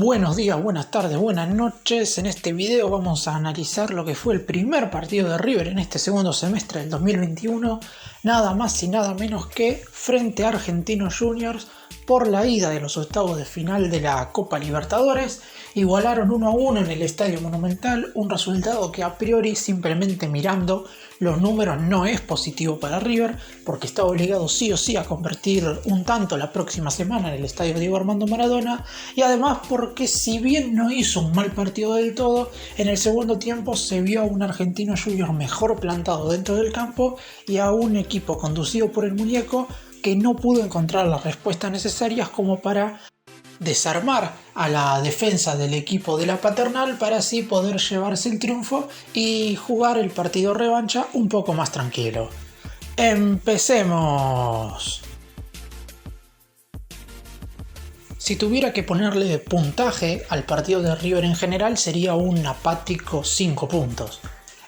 Buenos días, buenas tardes, buenas noches. En este video vamos a analizar lo que fue el primer partido de River en este segundo semestre del 2021, nada más y nada menos que frente a Argentinos Juniors por la ida de los octavos de final de la Copa Libertadores. Igualaron 1-1 en el Estadio Monumental, un resultado que a priori, simplemente mirando los números, no es positivo para River, porque está obligado sí o sí a convertir un tanto la próxima semana en el Estadio Diego Armando Maradona, y además porque si bien no hizo un mal partido del todo, en el segundo tiempo se vio a un Argentinos Juniors mejor plantado dentro del campo y a un equipo conducido por el muñeco que no pudo encontrar las respuestas necesarias como para desarmar a la defensa del equipo de la Paternal para así poder llevarse el triunfo y jugar el partido revancha un poco más tranquilo. ¡Empecemos! Si tuviera que ponerle puntaje al partido de River en general, sería un apático 5 puntos.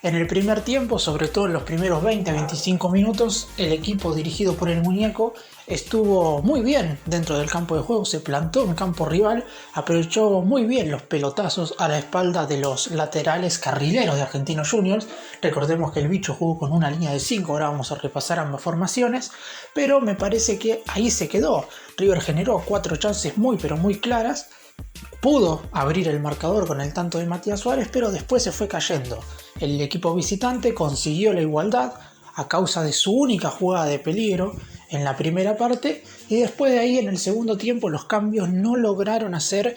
En el primer tiempo, sobre todo en los primeros 20-25 minutos, el equipo dirigido por el muñeco estuvo muy bien dentro del campo de juego, se plantó en campo rival, aprovechó muy bien los pelotazos a la espalda de los laterales carrileros de Argentinos Juniors. Recordemos que el bicho jugó con una línea de 5, ahora vamos a repasar ambas formaciones, pero me parece que ahí se quedó. River generó 4 chances muy pero muy claras, pudo abrir el marcador con el tanto de Matías Suárez, pero después se fue cayendo. El equipo visitante consiguió la igualdad a causa de su única jugada de peligro en la primera parte, y después de ahí en el segundo tiempo los cambios no lograron hacer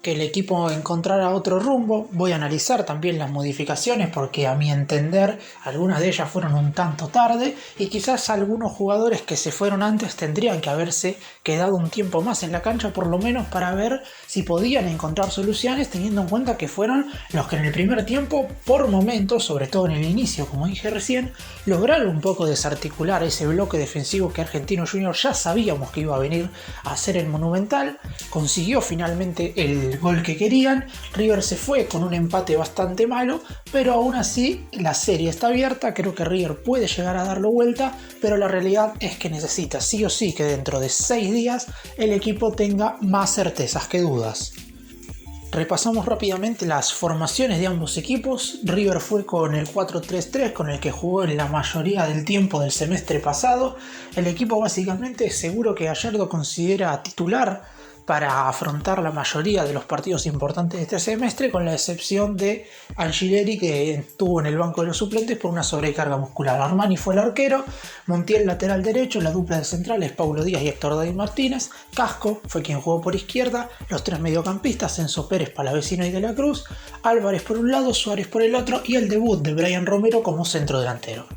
que el equipo encontrara otro rumbo. Voy a analizar también las modificaciones porque a mi entender algunas de ellas fueron un tanto tarde y quizás algunos jugadores que se fueron antes tendrían que haberse quedado un tiempo más en la cancha, por lo menos para ver si podían encontrar soluciones, teniendo en cuenta que fueron los que en el primer tiempo por momentos, sobre todo en el inicio como dije recién, lograron un poco desarticular ese bloque defensivo que Argentinos Juniors ya sabíamos que iba a venir a hacer el Monumental. Consiguió finalmente el gol que querían. River se fue con un empate bastante malo, pero aún así la serie está abierta. Creo que River puede llegar a darlo vuelta, pero la realidad es que necesita sí o sí que dentro de 6 días el equipo tenga más certezas que dudas. Repasamos rápidamente las formaciones de ambos equipos. River fue con el 4-3-3 con el que jugó en la mayoría del tiempo del semestre pasado. El equipo básicamente seguro que Gallardo considera titular para afrontar la mayoría de los partidos importantes de este semestre, con la excepción de Angileri, que estuvo en el banco de los suplentes por una sobrecarga muscular. Armani fue el arquero, Montiel lateral derecho, la dupla de centrales Paulo Díaz y Héctor David Martínez, Casco fue quien jugó por izquierda, los 3 mediocampistas Enzo Pérez, Palavecino y De la Cruz, Álvarez por un lado, Suárez por el otro y el debut de Brian Romero como centro delantero.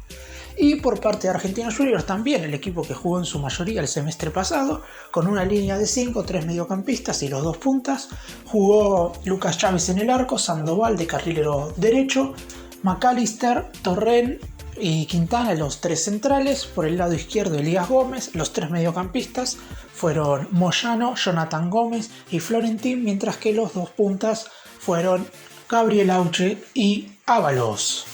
Y por parte de Argentinos Juniors también el equipo que jugó en su mayoría el semestre pasado, con una línea de 5, 3 mediocampistas y los 2 puntas. Jugó Lucas Chávez en el arco, Sandoval de carrilero derecho, McAllister, Torren y Quintana los 3 centrales. Por el lado izquierdo Elías Gómez. Los 3 mediocampistas fueron Moyano, Jonathan Gómez y Florentín, mientras que los 2 puntas fueron Gabriel Auche y Ábalos.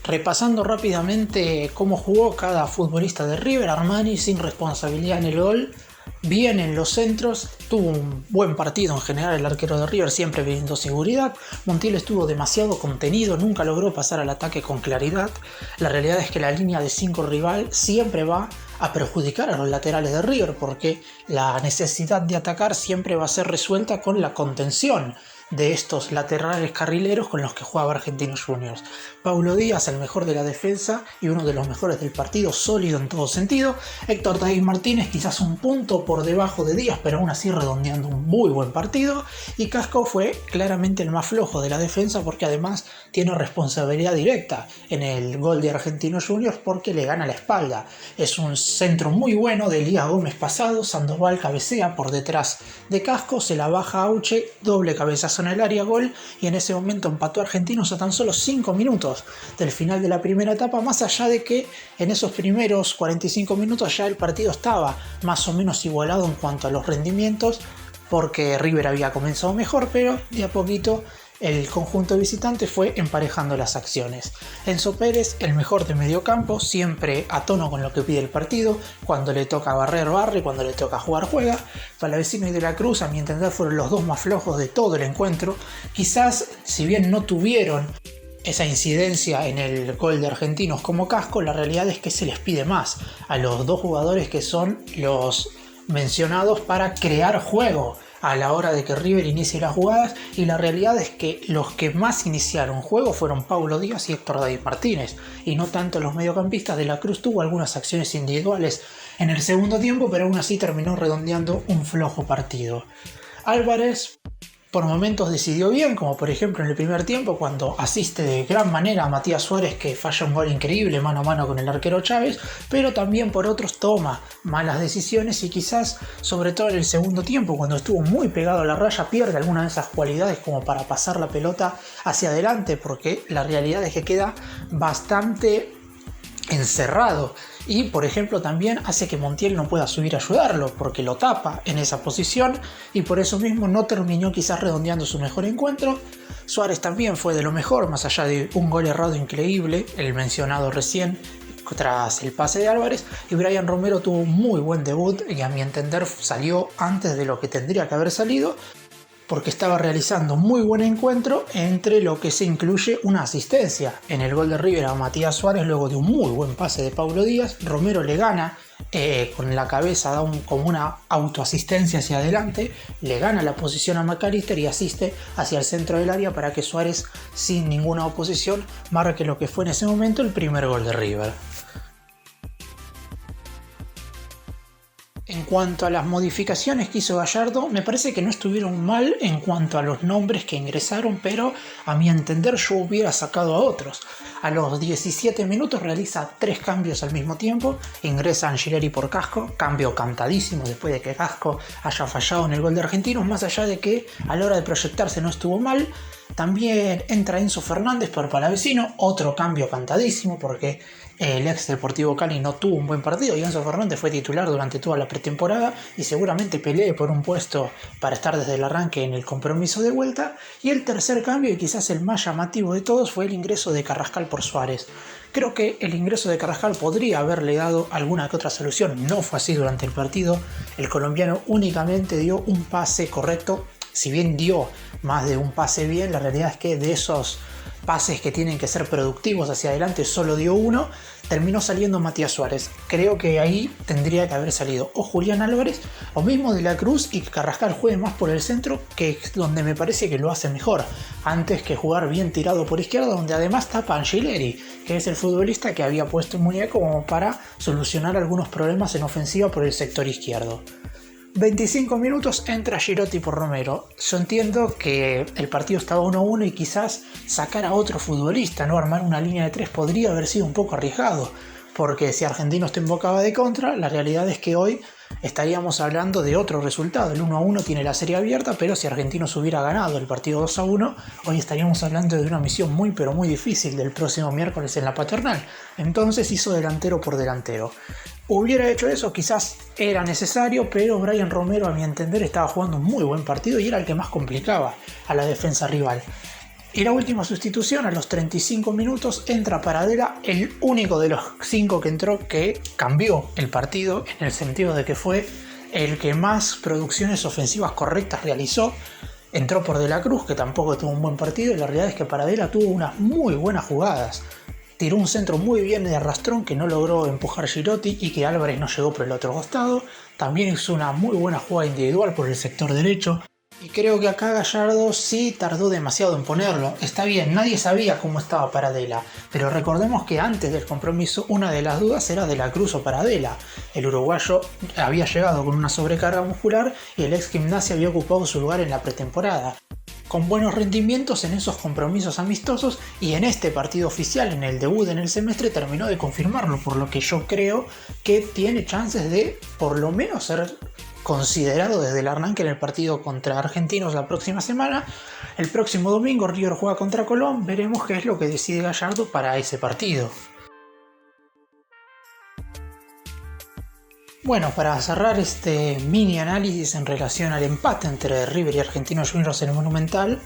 Repasando rápidamente cómo jugó cada futbolista de River: Armani sin responsabilidad en el gol, bien en los centros, tuvo un buen partido en general el arquero de River, siempre pidiendo seguridad. Montiel estuvo demasiado contenido, nunca logró pasar al ataque con claridad. La realidad es que la línea de 5 rival siempre va a perjudicar a los laterales de River, porque la necesidad de atacar siempre va a ser resuelta con la contención de estos laterales carrileros con los que jugaba Argentinos Juniors. Paulo Díaz, el mejor de la defensa y uno de los mejores del partido, sólido en todo sentido. Héctor David Martínez quizás un punto por debajo de Díaz, pero aún así redondeando un muy buen partido. Y Casco fue claramente el más flojo de la defensa, porque además tiene responsabilidad directa en el gol de Argentinos Juniors porque le gana la espalda. Es un centro muy bueno de Elías Gómez pasado, Sandoval cabecea por detrás de Casco, se la baja a Auche, doble cabezazo en el área, gol, y en ese momento empató Argentinos a tan solo 5 minutos del final de la primera etapa, más allá de que en esos primeros 45 minutos ya el partido estaba más o menos igualado en cuanto a los rendimientos, porque River había comenzado mejor, pero de a poquito el conjunto visitante fue emparejando las acciones. Enzo Pérez, el mejor de mediocampo, siempre a tono con lo que pide el partido. Cuando le toca barrer, barre, cuando le toca jugar, juega. Palavecino y De la Cruz, a mi entender, fueron los dos más flojos de todo el encuentro. Quizás, si bien no tuvieron esa incidencia en el gol de Argentinos como Casco, la realidad es que se les pide más a los dos jugadores que son los mencionados para crear juego a la hora de que River inicie las jugadas, y la realidad es que los que más iniciaron juego fueron Paulo Díaz y Héctor David Martínez, y no tanto los mediocampistas. De la Cruz tuvo algunas acciones individuales en el segundo tiempo, pero aún así terminó redondeando un flojo partido. Álvarez por momentos decidió bien, como por ejemplo en el primer tiempo cuando asiste de gran manera a Matías Suárez, que falla un gol increíble mano a mano con el arquero Chávez, pero también por otros toma malas decisiones, y quizás sobre todo en el segundo tiempo cuando estuvo muy pegado a la raya pierde alguna de esas cualidades como para pasar la pelota hacia adelante, porque la realidad es que queda bastante encerrado, y por ejemplo también hace que Montiel no pueda subir a ayudarlo porque lo tapa en esa posición, y por eso mismo no terminó quizás redondeando su mejor encuentro. Suárez también fue de lo mejor, más allá de un gol errado increíble, el mencionado recién tras el pase de Álvarez, y Brian Romero tuvo un muy buen debut y a mi entender salió antes de lo que tendría que haber salido, porque estaba realizando muy buen encuentro, entre lo que se incluye una asistencia en el gol de River a Matías Suárez luego de un muy buen pase de Paulo Díaz. Romero le gana con la cabeza, da como una autoasistencia hacia adelante, le gana la posición a McAllister y asiste hacia el centro del área para que Suárez, sin ninguna oposición, marque lo que fue en ese momento el primer gol de River. En cuanto a las modificaciones que hizo Gallardo, me parece que no estuvieron mal en cuanto a los nombres que ingresaron, pero a mi entender yo hubiera sacado a otros. A los 17 minutos realiza 3 cambios al mismo tiempo, ingresa Angileri por Casco, cambio cantadísimo después de que Casco haya fallado en el gol de Argentinos, más allá de que a la hora de proyectarse no estuvo mal. También entra Enzo Fernández por Palavecino, otro cambio cantadísimo porque el ex Deportivo Cali no tuvo un buen partido y Enzo Fernández fue titular durante toda la pretemporada y seguramente pelee por un puesto para estar desde el arranque en el compromiso de vuelta. Y el tercer cambio, y quizás el más llamativo de todos, fue el ingreso de Carrascal por Suárez. Creo que el ingreso de Carrascal podría haberle dado alguna que otra solución, no fue así durante el partido. El colombiano únicamente dio un pase correcto. Si bien dio más de un pase bien, la realidad es que de esos pases que tienen que ser productivos hacia adelante solo dio uno. Terminó saliendo Matías Suárez. Creo que ahí tendría que haber salido o Julián Álvarez o mismo De la Cruz, y que Carrascal juegue más por el centro, que es donde me parece que lo hace mejor, antes que jugar bien tirado por izquierda, donde además tapa Angileri, que es el futbolista que había puesto en muñeco como para solucionar algunos problemas en ofensiva por el sector izquierdo. 25 minutos, entra Girotti por Romero. Yo entiendo que el partido estaba 1-1 y quizás sacar a otro futbolista, no armar una línea de 3 podría haber sido un poco arriesgado, porque si Argentinos te embocaba de contra, la realidad es que hoy estaríamos hablando de otro resultado. El 1-1 tiene la serie abierta, pero si Argentinos hubiera ganado el partido 2-1, hoy estaríamos hablando de una misión muy pero muy difícil del próximo miércoles en la Paternal. Entonces hizo delantero por delantero. Hubiera hecho eso, quizás era necesario, pero Brian Romero, a mi entender, estaba jugando un muy buen partido y era el que más complicaba a la defensa rival. Y la última sustitución, a los 35 minutos, entra Paradela, el único de los 5 que entró que cambió el partido, en el sentido de que fue el que más producciones ofensivas correctas realizó. Entró por De la Cruz, que tampoco tuvo un buen partido, y la realidad es que Paradela tuvo unas muy buenas jugadas. Tiró un centro muy bien de arrastrón que no logró empujar Girotti y que Álvarez no llegó por el otro costado. También hizo una muy buena jugada individual por el sector derecho. Y creo que acá Gallardo sí tardó demasiado en ponerlo. Está bien, nadie sabía cómo estaba Paradela, pero recordemos que antes del compromiso una de las dudas era De la Cruz o Paradela. El uruguayo había llegado con una sobrecarga muscular y el ex Gimnasia había ocupado su lugar en la pretemporada, con buenos rendimientos en esos compromisos amistosos, y en este partido oficial, en el debut en el semestre, terminó de confirmarlo, por lo que yo creo que tiene chances de por lo menos ser considerado desde el arranque en el partido contra Argentinos la próxima semana. El próximo domingo River juega contra Colón, veremos qué es lo que decide Gallardo para ese partido. Bueno, para cerrar este mini análisis en relación al empate entre River y Argentinos Juniors en el Monumental,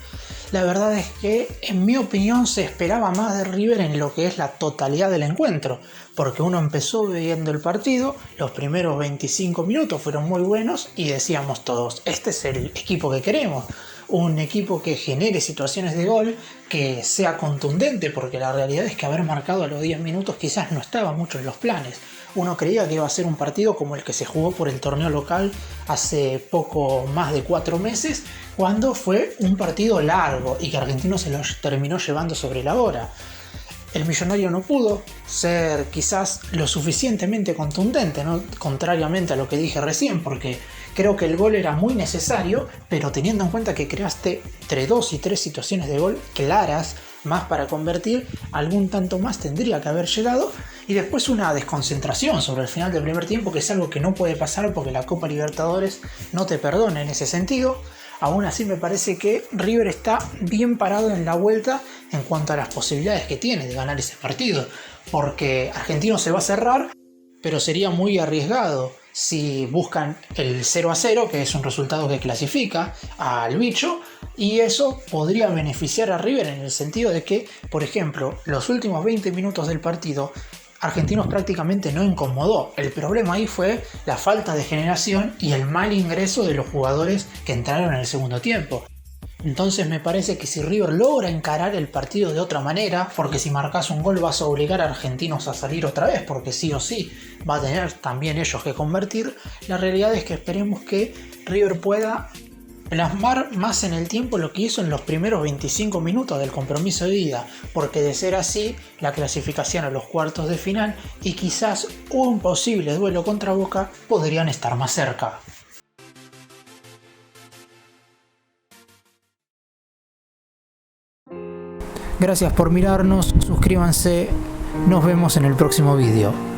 la verdad es que en mi opinión se esperaba más de River en lo que es la totalidad del encuentro, porque uno empezó viendo el partido, los primeros 25 minutos fueron muy buenos y decíamos todos, este es el equipo que queremos, un equipo que genere situaciones de gol, que sea contundente, porque la realidad es que haber marcado a los 10 minutos quizás no estaba mucho en los planes. Uno creía que iba a ser un partido como el que se jugó por el torneo local hace poco más de 4 meses, cuando fue un partido largo y que Argentino se lo terminó llevando sobre la hora. El Millonario no pudo ser quizás lo suficientemente contundente, ¿no? Contrariamente a lo que dije recién, porque creo que el gol era muy necesario, pero teniendo en cuenta que creaste entre 2 y 3 situaciones de gol claras, más para convertir, algún tanto más tendría que haber llegado, y después una desconcentración sobre el final del primer tiempo, que es algo que no puede pasar porque la Copa Libertadores no te perdona en ese sentido. Aún así me parece que River está bien parado en la vuelta en cuanto a las posibilidades que tiene de ganar ese partido, porque Argentino se va a cerrar, pero sería muy arriesgado si buscan el 0-0, que es un resultado que clasifica al bicho, y eso podría beneficiar a River en el sentido de que, por ejemplo, los últimos 20 minutos del partido Argentinos prácticamente no incomodó. El problema ahí fue la falta de generación y el mal ingreso de los jugadores que entraron en el segundo tiempo. Entonces me parece que si River logra encarar el partido de otra manera, porque si marcas un gol vas a obligar a Argentinos a salir otra vez, porque sí o sí va a tener también ellos que convertir, la realidad es que esperemos que River pueda plasmar más en el tiempo lo que hizo en los primeros 25 minutos del compromiso de ida, porque de ser así, la clasificación a los cuartos de final y quizás un posible duelo contra Boca podrían estar más cerca. Gracias por mirarnos, suscríbanse, nos vemos en el próximo vídeo.